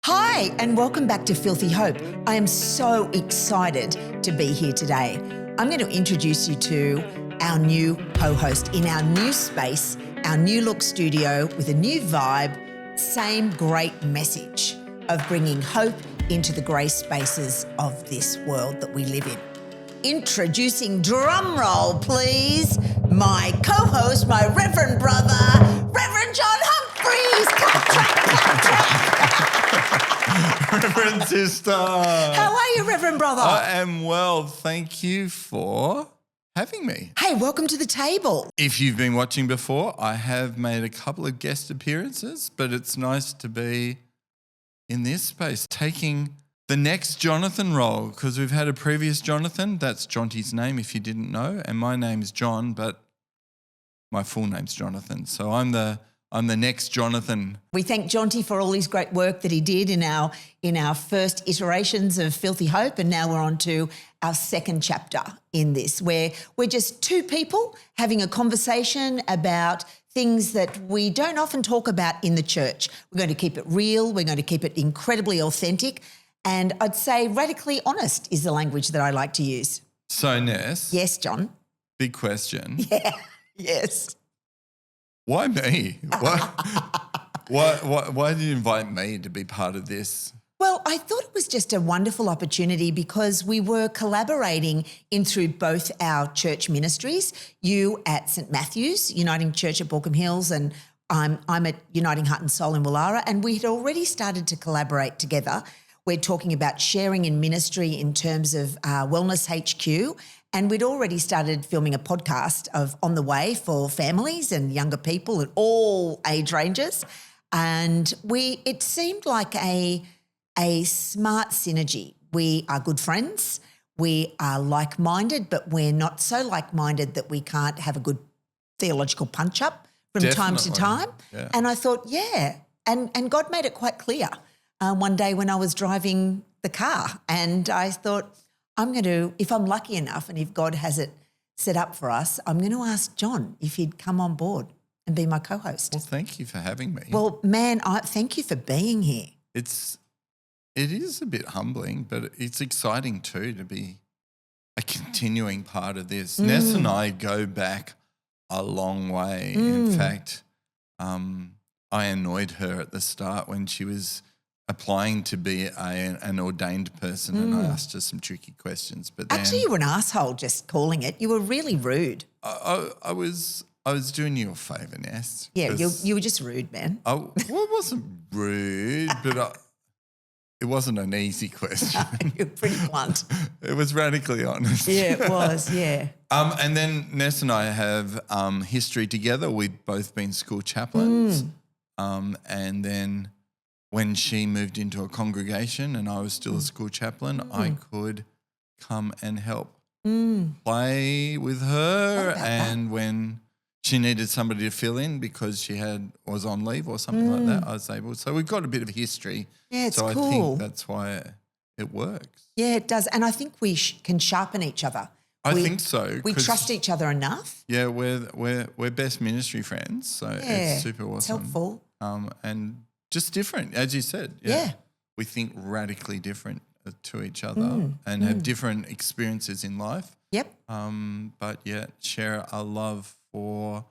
Hi, and welcome back to Filthy Hope. I am so excited to be here today. I'm going to introduce you to our new co-host in our new space, our new look studio with a new vibe, same great message of bringing hope into the grey spaces of this world that we live in. Introducing, drum roll please, my co-host, my reverend brother, Rev Jon Humphreys. Reverend sister. How are you, Reverend brother? I am well. Thank you for having me. Hey, welcome to the table. If you've been watching before, I have made a couple of guest appearances, but it's nice to be in this space, taking the next Jonathan role, because we've had a previous Jonathan. That's Jonty's name, if you didn't know, and my name's John, but my full name's Jonathan. So I'm the next Jonathan. We thank Jonty for all his great work that he did in our first iterations of Filthy Hope, and now we're on to our second chapter in this, where we're just two people having a conversation about things that we don't often talk about in the church. We're going to keep it real. We're going to keep it incredibly authentic. And I'd say radically honest is the language that I like to use. So, Ness. Yes, John. Big question. Yeah, yes. Why me? Why did you invite me to be part of this? Well, I thought it was just a wonderful opportunity because we were collaborating in through both our church ministries. You at St Matthew's, Uniting Church at Baulkham Hills, and I'm at Uniting Heart and Soul in Woollahra, and we had already started to collaborate together. We're talking about sharing in ministry in terms of Wellness HQ, and we'd already started filming a podcast of On the Way for families and younger people at all age ranges. And it seemed like a smart synergy. We are good friends. We are like-minded, but we're not so like-minded that we can't have a good theological punch-up from time to time. Yeah. And I thought, yeah, and God made it quite clear one day when I was driving the car, and I thought, if I'm lucky enough and if God has it set up for us, I'm going to ask John if he'd come on board and be my co-host. Well, thank you for having me. Well, man, thank you for being here. It is a bit humbling, but it's exciting too to be a continuing part of this. Ness and I go back a long way. In fact, I annoyed her at the start when she was applying to be an ordained person, and I asked her some tricky questions. But then, actually, you were an asshole just calling it. You were really rude. I was doing you a favour, Ness. Yeah, you were just rude, man. It wasn't rude, but it wasn't an easy question. You're pretty blunt. It was radically honest. Yeah, it was, yeah. And then Ness and I have history together. We'd both been school chaplains. And then when she moved into a congregation and I was still a school chaplain, I could come and help play with her. And when she needed somebody to fill in because she was on leave or something like that, I was able. So we've got a bit of history. Yeah, it's so cool. I think that's why it works. Yeah, it does. And I think we can sharpen each other. I think so. We trust each other enough. Yeah, we're best ministry friends, so it's super awesome. It's helpful. And just different, as you said. Yeah. We think radically different to each other and have different experiences in life. Yep. But yet share a love for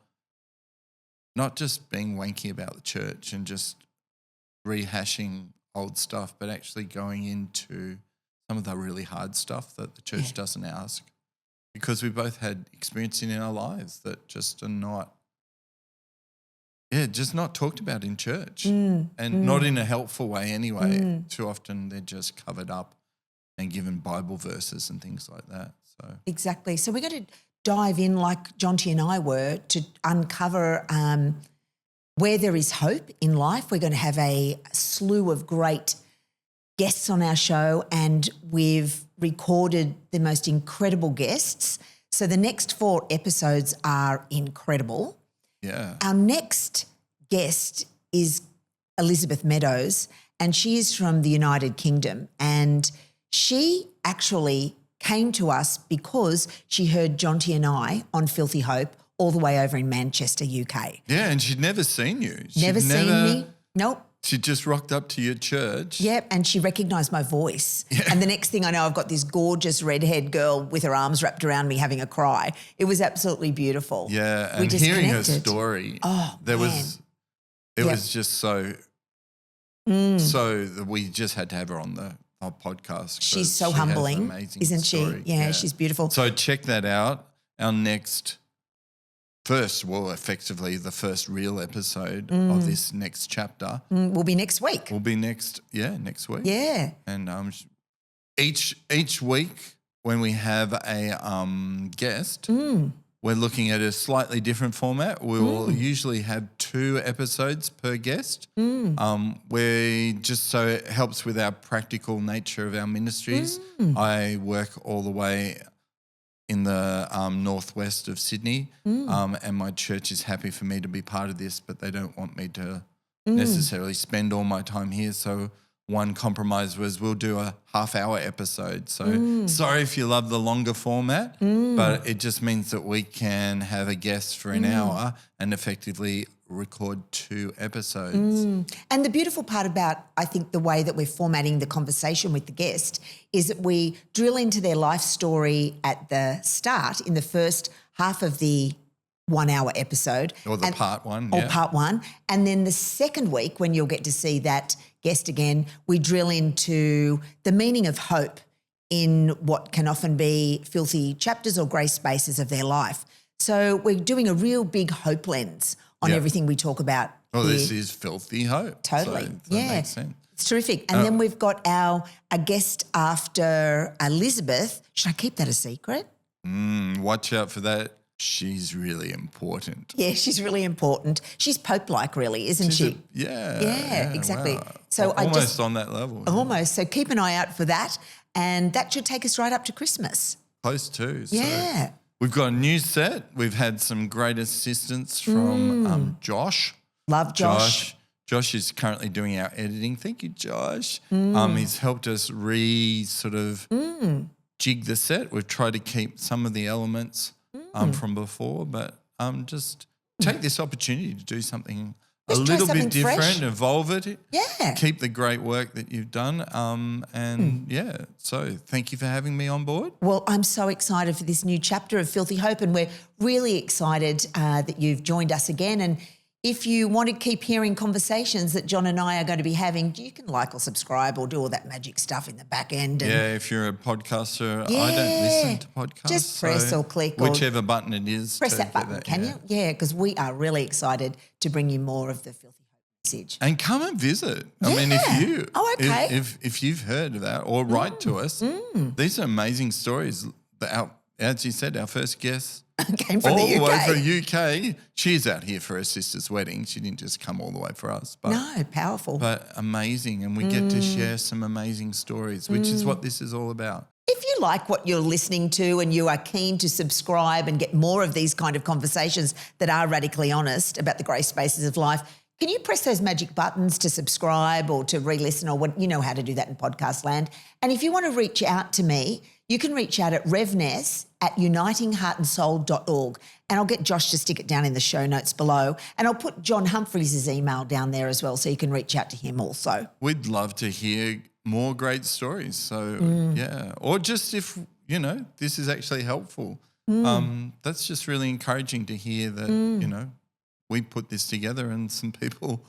not just being wanky about the church and just rehashing old stuff, but actually going into some of the really hard stuff that the church doesn't ask. Because we both had experience in our lives that just are not, just not talked about in church and not in a helpful way anyway. Too often they're just covered up and given Bible verses and things like that. So exactly. So we're going to dive in like Jonty and I were to uncover where there is hope in life. We're going to have a slew of great guests on our show, and we've recorded the most incredible guests. So the next 4 episodes are incredible. yeah. Our next guest is Elizabeth Meadows, and she is from the United Kingdom, and she actually came to us because she heard Jonty and I on Filthy Hope all the way over in Manchester, UK. Yeah, and she'd never seen you. Never seen me. Nope. She just rocked up to your church. Yep, and she recognised my voice. Yeah. And the next thing I know, I've got this gorgeous redhead girl with her arms wrapped around me having a cry. It was absolutely beautiful. Yeah, and hearing her story, it was just so that we just had to have her on our podcast. She's so humbling, isn't she? Yeah, she's beautiful. So check that out. Our next effectively the first real episode of this next chapter will be next week. Next week. Yeah. And each week when we have a guest, we're looking at a slightly different format. We will usually have 2 episodes per guest. We just so it helps with our practical nature of our ministries. I work all the way in the northwest of Sydney, and my church is happy for me to be part of this, but they don't want me to necessarily spend all my time here. So one compromise was we'll do a half-hour episode. So sorry if you love the longer format, but it just means that we can have a guest for an hour and effectively record 2 episodes. And the beautiful part about, I think, the way that we're formatting the conversation with the guest is that we drill into their life story at the start in the first half of the 1-hour episode. Or part one. Or part one. And then the second week, when you'll get to see that guest again, we drill into the meaning of hope in what can often be filthy chapters or grey spaces of their life. So we're doing a real big hope lens on everything we talk about. Well, this is filthy hope. Totally. So that makes sense. It's terrific. And then we've got a guest after Elizabeth. Should I keep that a secret? Watch out for that. She's really important. Yeah, she's really important. She's Pope-like, really, isn't she? Yeah, exactly. Wow. So almost on that level. Almost. So keep an eye out for that. And that should take us right up to Christmas. Close to. Yeah. So we've got a new set. We've had some great assistance from Josh. Love Josh. Josh is currently doing our editing. Thank you, Josh. He's helped us jig the set. We've tried to keep some of the elements from before, but just take this opportunity to do something a little bit different, fresh. Evolve it. Yeah. Keep the great work that you've done. So thank you for having me on board. Well, I'm so excited for this new chapter of Filthy Hope, and we're really excited that you've joined us again. And if you want to keep hearing conversations that John and I are going to be having, you can like or subscribe or do all that magic stuff in the back end. And if you're a podcaster, I don't listen to podcasts. Just press or click. Whichever button it is. Press that button, can you? Yeah, because we are really excited to bring you more of the Filthy Hope message. And come and visit. Yeah. I mean, if you've heard of that or write to us, these are amazing stories. As you said, our first guest came from the UK. All the way from the UK. She's out here for her sister's wedding. She didn't just come all the way for us. But, no, powerful. But amazing. And we get to share some amazing stories, which is what this is all about. If you like what you're listening to and you are keen to subscribe and get more of these kind of conversations that are radically honest about the grey spaces of life, can you press those magic buttons to subscribe or to re-listen, or you know how to do that in podcast land? And if you want to reach out to me, you can reach out at Rev Ness at unitingheartandsoul.org, and I'll get Josh to stick it down in the show notes below, and I'll put John Humphreys' email down there as well so you can reach out to him also. We'd love to hear more great stories. So, or just if, this is actually helpful. That's just really encouraging to hear that, we put this together and some people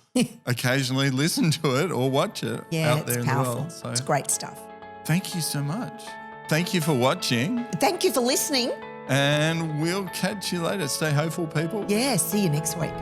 occasionally listen to it or watch it out there in the world. So it's great stuff. Thank you so much. Thank you for watching. Thank you for listening. And we'll catch you later. Stay hopeful, people. Yeah, see you next week.